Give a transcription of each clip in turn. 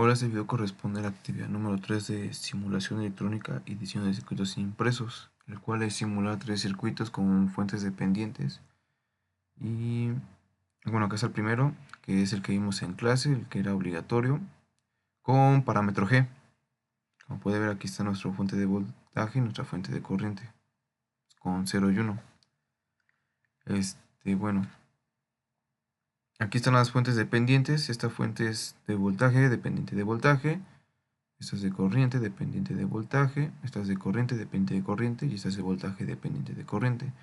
Ahora este video corresponde a la actividad número 3 de simulación electrónica y edición de circuitos impresos, el cual es simular tres circuitos con fuentes dependientes. Y bueno, acá está el primero, que es el que vimos en clase, el que era obligatorio, con parámetro G. Como puede ver, aquí está nuestra fuente de voltaje y nuestra fuente de corriente, con 0 y 1. Bueno, aquí están las fuentes dependientes. Esta fuente es de voltaje, dependiente de voltaje. Esta es de corriente, dependiente de voltaje. Esta es de corriente, dependiente de corriente. Y esta es de voltaje, dependiente de corriente.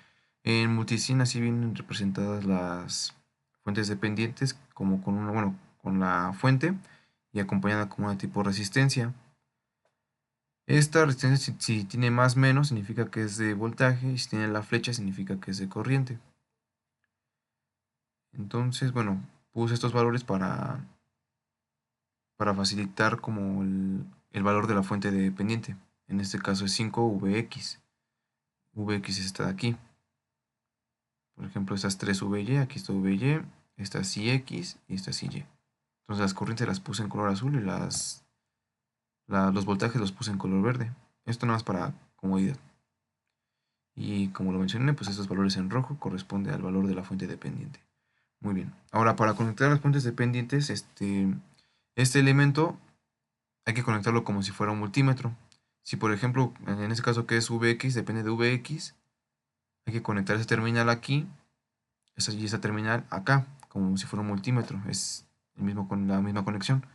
En multiscene así vienen representadas las fuentes dependientes como con una, bueno, con la fuente y acompañada con una tipo resistencia. Esta resistencia si tiene más menos significa que es de voltaje y si tiene la flecha significa que es de corriente. Entonces, bueno, puse estos valores para facilitar como el valor de la fuente dependiente. En este caso es 5Vx. Vx es esta de aquí. Por ejemplo, estas 3Vy, aquí está Vy, esta es Ix y esta es Y. Entonces las corrientes las puse en color azul y los voltajes los puse en color verde. Esto nada más para comodidad. Y como lo mencioné, pues estos valores en rojo corresponden al valor de la fuente dependiente. Muy bien. Ahora, para conectar las fuentes dependientes, este elemento hay que conectarlo como si fuera un multímetro. Si por ejemplo, en este caso que es Vx, depende de Vx, hay que conectar ese terminal aquí y esa terminal acá, como si fuera un multímetro. Es la misma conexión.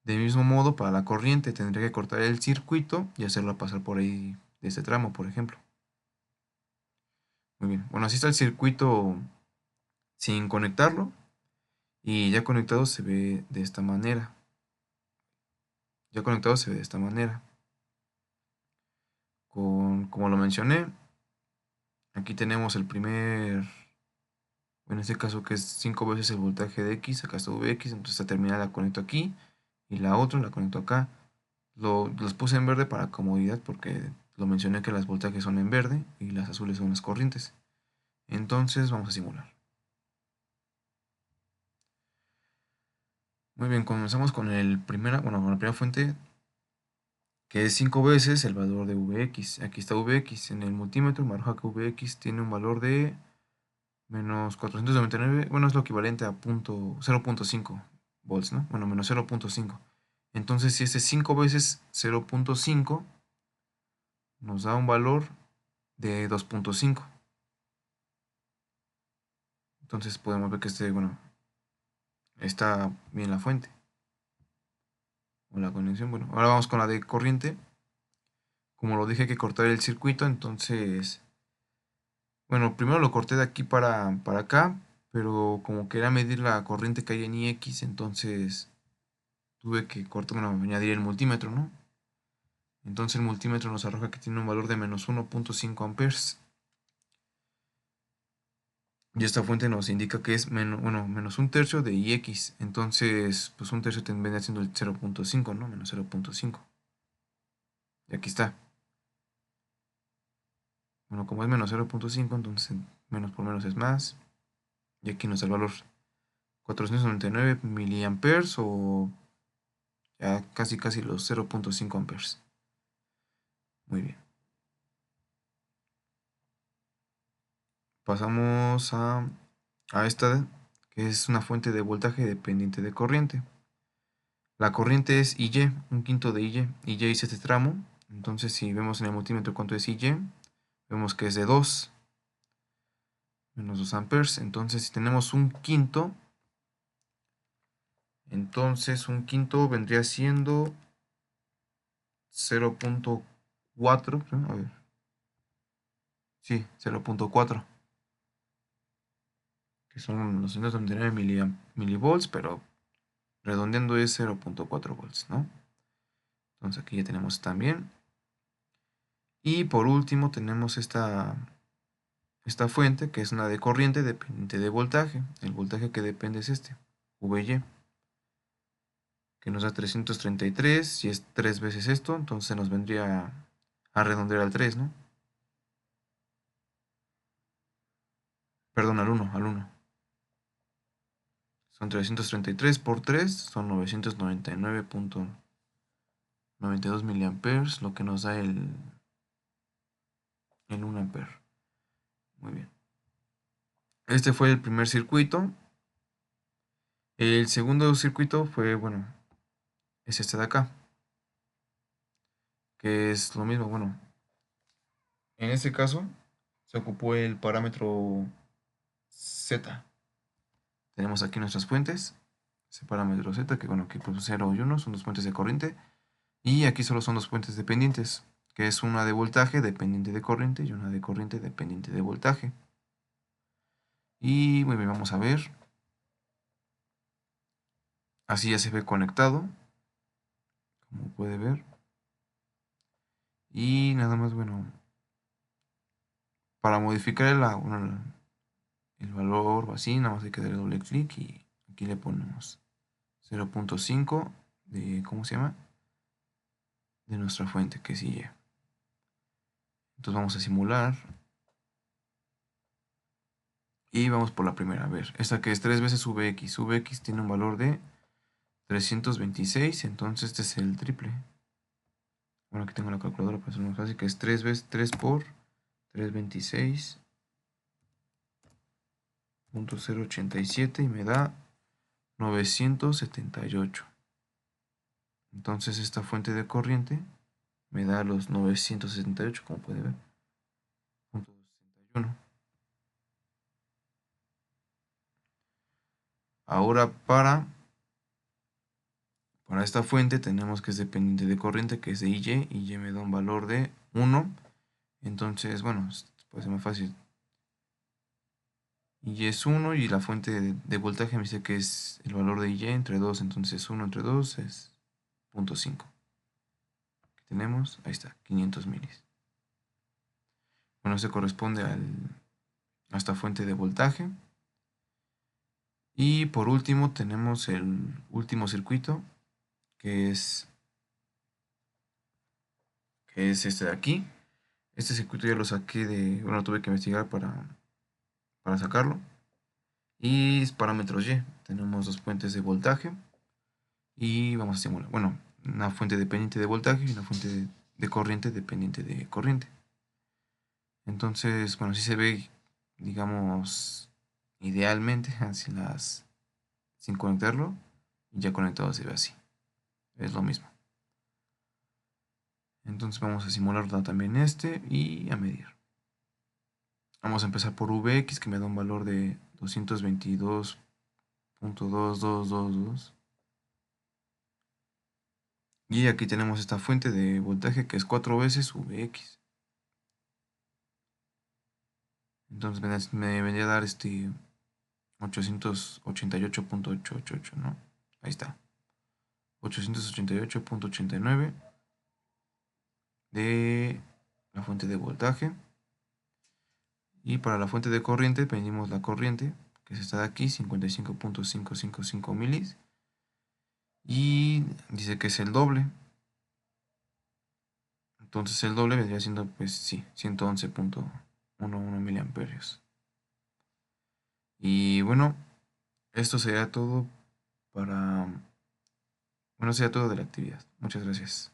De mismo modo, para la corriente tendría que cortar el circuito y hacerla pasar por ahí de este tramo, por ejemplo. Muy bien. Bueno, así está el circuito sin conectarlo. Y ya conectado se ve de esta manera. Ya conectado se ve de esta manera. Como lo mencioné, aquí tenemos el primer, en este caso que es 5 veces el voltaje de X, acá está Vx, entonces esta terminal la conecto aquí y la otra la conecto acá. Los puse en verde para comodidad porque lo mencioné que las voltajes son en verde y las azules son las corrientes. Entonces vamos a simular. Muy bien, comenzamos con con la primera fuente que es 5 veces el valor de Vx. Aquí está Vx en el multímetro, me arroja que Vx tiene un valor de menos 499, bueno, es lo equivalente a 0.5 volts, ¿no? Bueno, menos 0.5. Entonces, si este es 5 veces 0.5, nos da un valor de 2.5. Entonces podemos ver que bueno, está bien la fuente o la conexión. Bueno, ahora vamos con la de corriente. Como lo dije, hay que cortar el circuito, entonces, bueno, primero lo corté de aquí para acá, pero como quería medir la corriente que hay en Ix, entonces tuve que cortar, bueno, añadir el multímetro, ¿no? Entonces el multímetro nos arroja que tiene un valor de menos 1.5 amperes. Y esta fuente nos indica que es menos un tercio de Ix. Entonces, pues un tercio vendría siendo el 0.5, ¿no? Menos 0.5. Y aquí está. Bueno, como es menos 0.5, entonces menos por menos es más. Y aquí nos da el valor 499 miliamperes o ya casi los 0.5 amperes. Muy bien. Pasamos a esta, que es una fuente de voltaje dependiente de corriente. La corriente es IY, un quinto de IY. IY es este tramo. Entonces, si vemos en el multímetro cuánto es IY, vemos que es de 2, menos 2 amperes. Entonces, si tenemos un quinto, entonces un quinto vendría siendo 0.4. A ver, sí, 0.4, que son los 299 milivolts, pero redondeando es 0.4 volts, ¿no? Entonces aquí ya tenemos también. Y por último tenemos esta fuente, que es una de corriente dependiente de voltaje. El voltaje que depende es Vy, que nos da 333. Si es 3 veces esto, entonces nos vendría a redondear al 3, ¿no? Perdón, al 1. Son 333 por 3, son 999.92 miliamperes, lo que nos da el 1 ampere. Muy bien. Este fue el primer circuito. El segundo circuito fue, bueno, es este de acá, que es lo mismo. Bueno, en este caso se ocupó el parámetro Z. Tenemos aquí nuestras fuentes, ese parámetro Z, que bueno, que pues 0 y 1 son dos fuentes de corriente. Y aquí solo son dos fuentes dependientes, que es una de voltaje dependiente de corriente y una de corriente dependiente de voltaje. Y muy bien, vamos a ver. Así ya se ve conectado, como puede ver. Y nada más, bueno, para modificar el valor o así, nada más hay que darle doble clic y aquí le ponemos 0.5 de, ¿cómo se llama? De nuestra fuente, que es Y. Entonces vamos a simular. Y vamos por la primera. A ver, esta que es 3 veces Vx. Vx tiene un valor de 326, entonces este es el triple. Bueno, aquí tengo la calculadora para hacerlo más fácil, que es 3 veces 3 por 326.087 y me da 978. Entonces esta fuente de corriente me da los 978, como puede ver. 0.61. Ahora para esta fuente tenemos que es dependiente de corriente, que es de IY, y Y me da un valor de 1. Entonces, bueno, puede ser más fácil. Y es 1 y la fuente de voltaje me dice que es el valor de Y entre 2, entonces 1 entre 2 es 0.5. Aquí tenemos, ahí está, 500 milis. Bueno, se corresponde a esta fuente de voltaje. Y por último tenemos el último circuito, que es este de aquí. Este circuito ya lo saqué bueno, tuve que investigar para sacarlo. Y parámetros Y. Tenemos dos fuentes de voltaje. Y vamos a simular, bueno, una fuente dependiente de voltaje y una fuente de corriente dependiente de corriente. Entonces, bueno, si se ve, digamos, idealmente, sin conectarlo, y ya conectado se ve así. Es lo mismo. Entonces vamos a simular también este y a medir. Vamos a empezar por Vx, que me da un valor de 222.2222. Y aquí tenemos esta fuente de voltaje que es 4 veces Vx. Entonces me vendría a dar 888.888, ¿no? Ahí está. 888.89 de la fuente de voltaje. Y para la fuente de corriente pedimos la corriente, que es esta de aquí, 55.555 milis. Y dice que es el doble. Entonces el doble vendría siendo, pues sí, 111.11 miliamperios. Y bueno, esto sería todo para... Bueno, sería todo de la actividad. Muchas gracias.